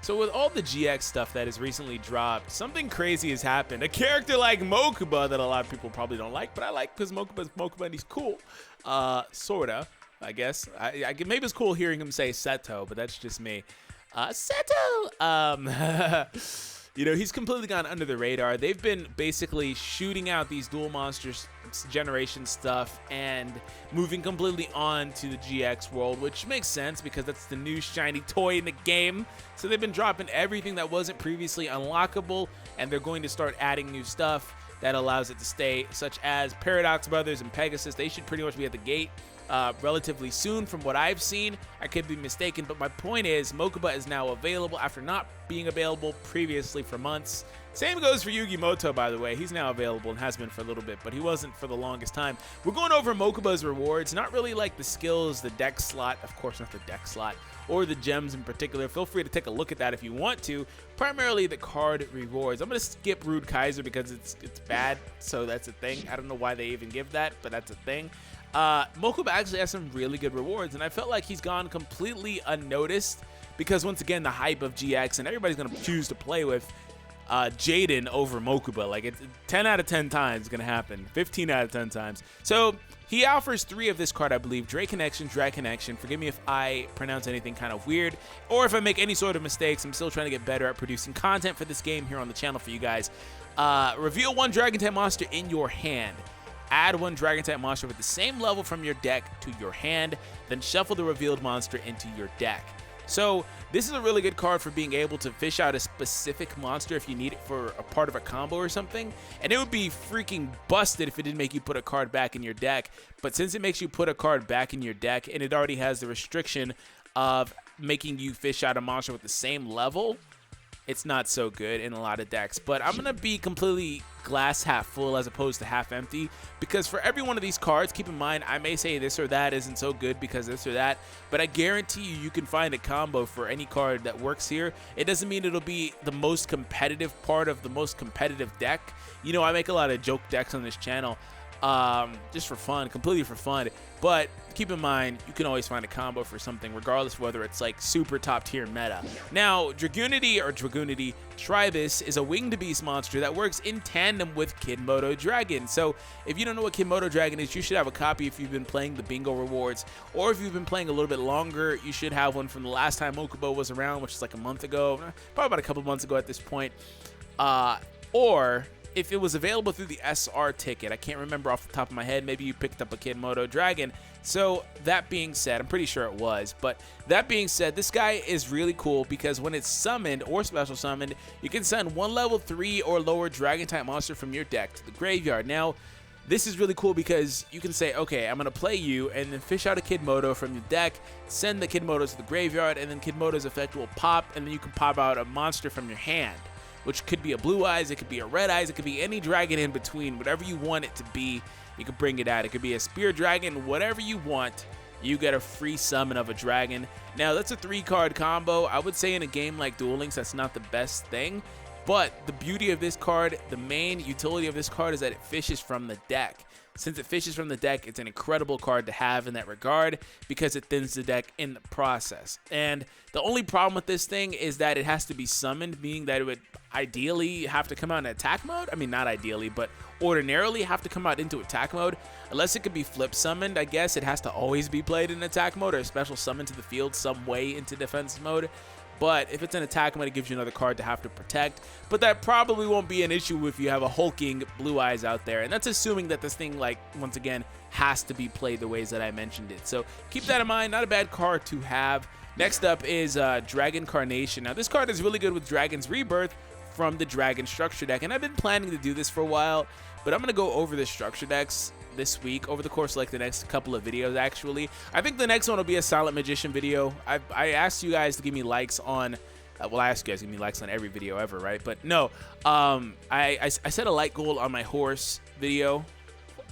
So with all the GX stuff that has recently dropped, something crazy has happened. A character like Mokuba that a lot of people probably don't like, but I like because Mokuba's Mokuba and he's cool. Sorta, I guess. Maybe it's cool hearing him say Seto, but that's just me. Seto! You know, he's completely gone under the radar. They've been basically shooting out these Duel Monsters generation stuff and moving completely on to the GX world, which makes sense because that's the new shiny toy in the game. So they've been dropping everything that wasn't previously unlockable, and they're going to start adding new stuff that allows it to stay, such as Paradox Brothers and Pegasus. They should pretty much be at the gate relatively soon from what I've seen. I could be mistaken, but my point is Mokuba is now available after not being available previously for months. Same goes for Yugimoto, by the way. He's now available and has been for a little bit, but he wasn't for the longest time. We're going over Mokuba's rewards, not really like the skills, the deck slot, of course not the deck slot, or the gems in particular. Feel free to take a look at that if you want to. Primarily the card rewards. I'm going to skip Rude Kaiser because it's bad, so that's a thing. I don't know why they even give that, but that's a thing. Mokuba actually has some really good rewards, and I felt like he's gone completely unnoticed because, once again, the hype of GX, and everybody's going to choose to play with Jaden over Mokuba. Like, it's 10 out of 10 times going to happen, 15 out of 10 times. So he offers 3 of this card, I believe: Drag Connection. Forgive me if I pronounce anything kind of weird, or if I make any sort of mistakes. I'm still trying to get better at producing content for this game here on the channel for you guys. Reveal 1 Dragon type monster in your hand. Add 1 Dragon type monster with the same level from your deck to your hand, then shuffle the revealed monster into your deck. So this is a really good card for being able to fish out a specific monster if you need it for a part of a combo or something. And it would be freaking busted if it didn't make you put a card back in your deck. But since it makes you put a card back in your deck, and it already has the restriction of making you fish out a monster with the same level, it's not so good in a lot of decks. But I'm going to be completely glass half full as opposed to half empty, because for every one of these cards, keep in mind, I may say this or that isn't so good because this or that, but I guarantee you can find a combo for any card that works here. It doesn't mean it'll be the most competitive part of the most competitive deck. You know, I make a lot of joke decks on this channel, just for fun, completely for fun. But keep in mind, you can always find a combo for something, regardless of whether it's like super top tier meta. Now, Dragoonity Tribus is a winged beast monster that works in tandem with Kidmodo Dragon. So if you don't know what Kidmodo Dragon is, you should have a copy if you've been playing the bingo rewards, or if you've been playing a little bit longer, you should have one from the last time Mokuba was around, which is like a month ago, probably about a couple months ago at this point. Or if it was available through the SR ticket, I can't remember off the top of my head, maybe you picked up a Kidmodo Dragon. So that being said, I'm pretty sure it was, but that being said, this guy is really cool because when it's summoned or special summoned, you can send 1 level 3 or lower dragon type monster from your deck to the graveyard. Now, this is really cool because you can say, okay, I'm going to play you, and then fish out a Kidmodo from your deck, send the Kidmodo to the graveyard, and then Kidmodo's effect will pop, and then you can pop out a monster from your hand, which could be a Blue Eyes, it could be a Red Eyes, it could be any dragon in between. Whatever you want it to be, you can bring it out. It could be a Spear Dragon, whatever you want, you get a free summon of a dragon. Now, that's a 3-card combo. I would say in a game like Duel Links, that's not the best thing, but the beauty of this card, the main utility of this card is that it fishes from the deck. Since it fishes from the deck, it's an incredible card to have in that regard because it thins the deck in the process. And the only problem with this thing is that it has to be summoned, meaning that it would ideally have to come out in attack mode. I mean, not ideally, but ordinarily have to come out into attack mode. Unless it could be flip summoned, I guess it has to always be played in attack mode or a special summon to the field some way into defense mode. But if it's an attack mode, it gives you another card to have to protect. But that probably won't be an issue if you have a hulking Blue Eyes out there. And that's assuming that this thing, like, once again, has to be played the ways that I mentioned it. So keep that in mind. Not a bad card to have. Next up is Dragon Carnation. Now, this card is really good with Dragon's Rebirth from the Dragon Structure deck. And I've been planning to do this for a while, but I'm going to go over the Structure decks this week over the course of like the next couple of videos. Actually, I think the next one will be a Silent Magician video. I asked you guys to give me likes on well, I asked you guys to give me likes on every video ever, right? But no, I set a like goal on my horse video,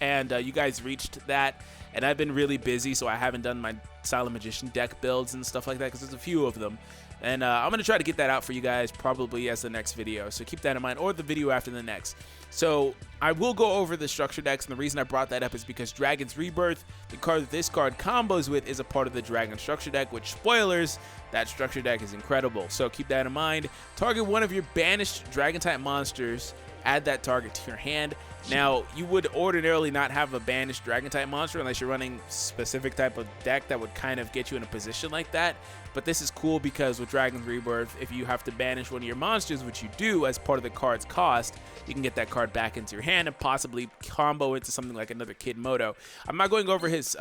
and you guys reached that, and I've been really busy, so I haven't done my Silent Magician deck builds and stuff like that because there's a few of them. And I'm going to try to get that out for you guys probably as the next video. So keep that in mind, or the video after the next. So I will go over the structure decks, and the reason I brought that up is because Dragon's Rebirth, the card that this card combos with, is a part of the Dragon structure deck, which, spoilers, that structure deck is incredible. So keep that in mind. Target one of your banished Dragon-type monsters, add that target to your hand. Now, you would ordinarily not have a banished Dragon-type monster unless you're running specific type of deck that would kind of get you in a position like that. But this is cool because with Dragon's Rebirth, if you have to banish one of your monsters, which you do as part of the card's cost, you can get that card back into your hand and possibly combo into something like another Kid Moto. I'm not going over his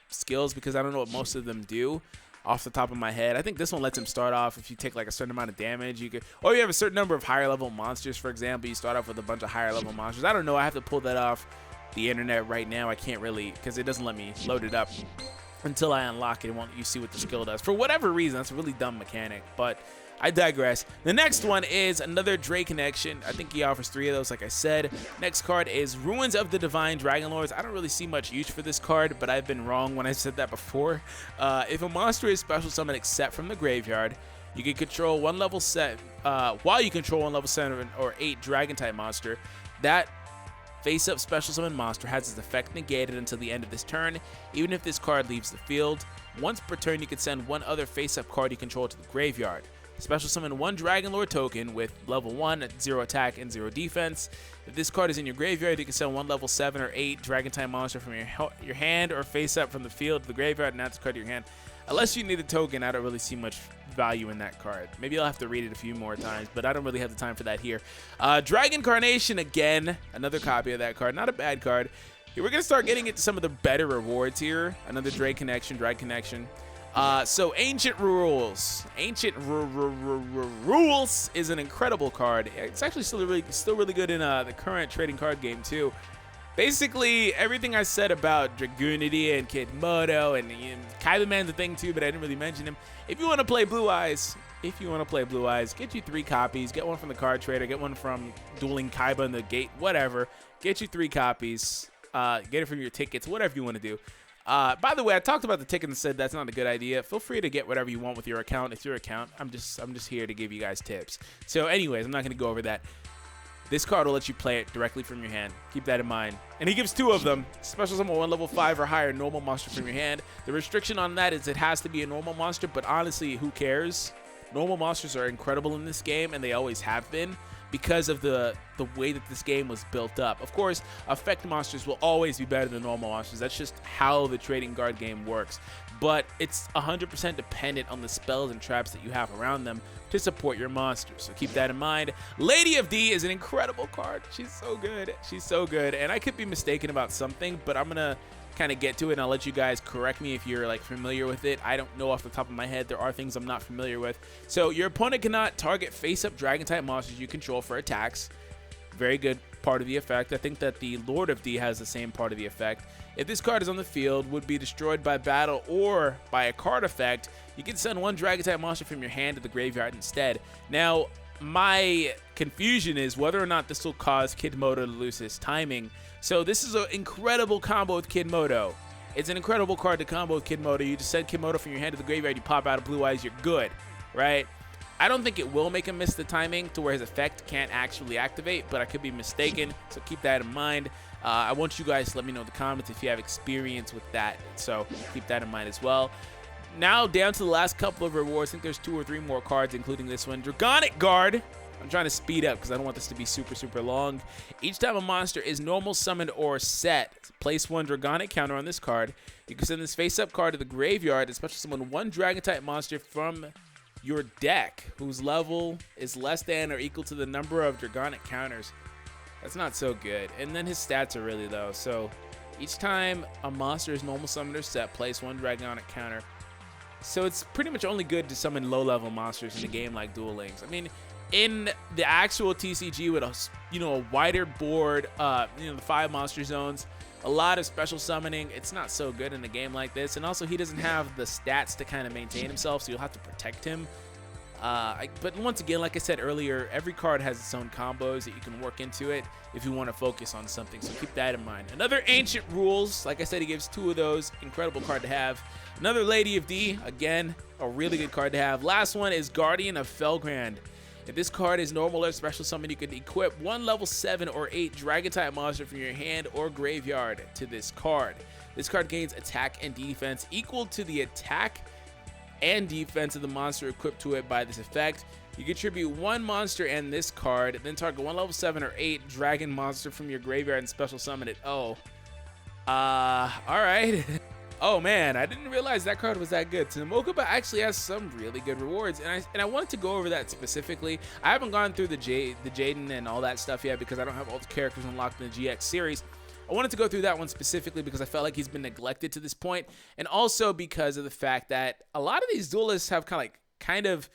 skills because I don't know what most of them do off the top of my head. I think this one lets him start off if you take like a certain amount of damage, you could, or you have a certain number of higher level monsters. For example, you start off with a bunch of higher level monsters. I don't know, I have to pull that off the internet right now. I can't really, because it doesn't let me load it up until I unlock it. It won't let you see what the skill does for whatever reason. That's a really dumb mechanic, but I digress. The next one is another Dre connection. I think he offers 3 of those, like I said. Next card is Ruins of the Divine Dragon Lords. I don't really see much use for this card, but I've been wrong when I said that before. If a monster is special summoned except from the graveyard, you can control one level set. While you control one level 7 or 8 Dragon type monster, that face-up special summon monster has its effect negated until the end of this turn, even if this card leaves the field. Once per turn, you can send one other face-up card you control to the graveyard. Special summon one Dragon Lord token with level 1 at 0 attack and 0 defense. If this card is in your graveyard, you can send one level 7 or 8 Dragon type monster from your hand or face up from the field to the graveyard and add this card to your hand. Unless you need a token, I don't really see much value in that card. Maybe I'll have to read it a few more times, but I don't really have the time for that here. Dragon Carnation, again, another copy of that card. Not a bad card. We're going to start getting into some of the better rewards here. Another Drake connection, Drag connection. So Ancient Rules. Ancient Rules is an incredible card. It's actually still really good in the current trading card game too. Basically, everything I said about Dragoonity and Kid Moto and Kaiba Man's a thing too, but I didn't really mention him. If you want to play Blue Eyes, get you 3 copies. Get one from the card trader. Get one from Dueling Kaiba in the gate. Whatever. Get you 3 copies. Get it from your tickets. Whatever you want to do. By the way, I talked about the ticket and said that's not a good idea. Feel free to get whatever you want with your account. It's your account. I'm just here to give you guys tips. So anyways, I'm not going to go over that. This card will let you play it directly from your hand. Keep that in mind. And he gives 2 of them. Special summon 1 level 5 or higher normal monster from your hand. The restriction on that is it has to be a normal monster, but honestly, who cares? Normal monsters are incredible in this game, and they always have been, because of the way that this game was built up. Of course, effect monsters will always be better than normal monsters. That's just how the trading card game works. But it's 100% dependent on the spells and traps that you have around them to support your monsters. So keep that in mind. Lady of D is an incredible card. She's so good. She's so good. And I could be mistaken about something, but I'm going to kind of get to it and I'll let you guys correct me if you're like familiar with it. I don't know off the top of my head. There are things I'm not familiar with. So your opponent cannot target face-up dragon type monsters you control for attacks. Very good part of the effect. I think that the Lord of D has the same part of the effect. If this card is on the field, would be destroyed by battle or by a card effect, you can send one dragon type monster from your hand to the graveyard instead. Now, my confusion is whether or not this will cause Kid Moto to lose his timing. So this is an incredible combo with Kid Moto. It's an incredible card to combo with Kid Moto. You just send Kid Moto from your hand to the graveyard, you pop out of Blue Eyes, you're good, right? I don't think it will make him miss the timing to where his effect can't actually activate, but I could be mistaken, so keep that in mind. I want you guys to let me know in the comments if you have experience with that, so keep that in mind as well. Now down to the last couple of rewards. I think there's 2 or 3 more cards, including this one. Dragonic Guard. I'm trying to speed up because I don't want this to be super long. Each time a monster is normal summoned or set, place 1 Dragonic counter on this card. You can send this face-up card to the graveyard and special summon 1 Dragon-type monster from your deck whose level is less than or equal to the number of Dragonic counters. That's not so good. And then his stats are really low. So each time a monster is normal summoned or set, place 1 Dragonic counter. So it's pretty much only good to summon low-level monsters in a game like Duel Links. I mean, in the actual TCG with a wider board, the 5 monster zones, a lot of special summoning, it's not so good in a game like this. And also, he doesn't have the stats to kind of maintain himself, so you'll have to protect him. But once again, like I said earlier, every card has its own combos that you can work into it if you want to focus on something, so keep that in mind. Another Ancient Rules, like I said, he gives 2 of those. Incredible card to have. Another Lady of D, again, a really good card to have. Last one is Guardian of Fel Grand. If this card is normal or special summon, you can equip 1 level 7 or 8 Dragon-type monster from your hand or graveyard to this card. This card gains attack and defense equal to the attack and defense of the monster equipped to it by this effect. You contribute 1 monster and this card, then target 1 level 7 or 8 dragon monster from your graveyard and special summon it. Oh. Alright. Oh man, I didn't realize that card was that good. So Mokuba actually has some really good rewards, and I wanted to go over that specifically. I haven't gone through the Jaden and all that stuff yet because I don't have all the characters unlocked in the GX series. I wanted to go through that one specifically because I felt like he's been neglected to this point, and also because of the fact that a lot of these duelists have kind of,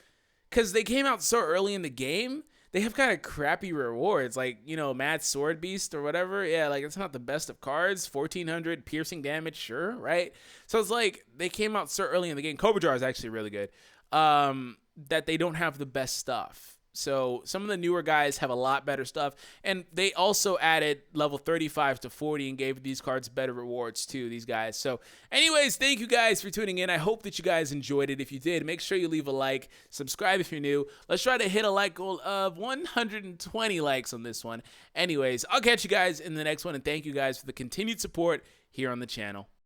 because they came out so early in the game, they have kind of crappy rewards, like, you know, Mad Sword Beast or whatever. Yeah, like, it's not the best of cards. 1400 piercing damage, sure, right? So it's like they came out so early in the game. Cobra Jar is actually really good, that they don't have the best stuff. So some of the newer guys have a lot better stuff, and they also added level 35 to 40 and gave these cards better rewards too, these guys. So anyways, thank you guys for tuning in. I hope that you guys enjoyed it. If you did, make sure you leave a like, subscribe if you're new. Let's try to hit a like goal of 120 likes on this one. Anyways, I'll catch you guys in the next one, and thank you guys for the continued support here on the channel.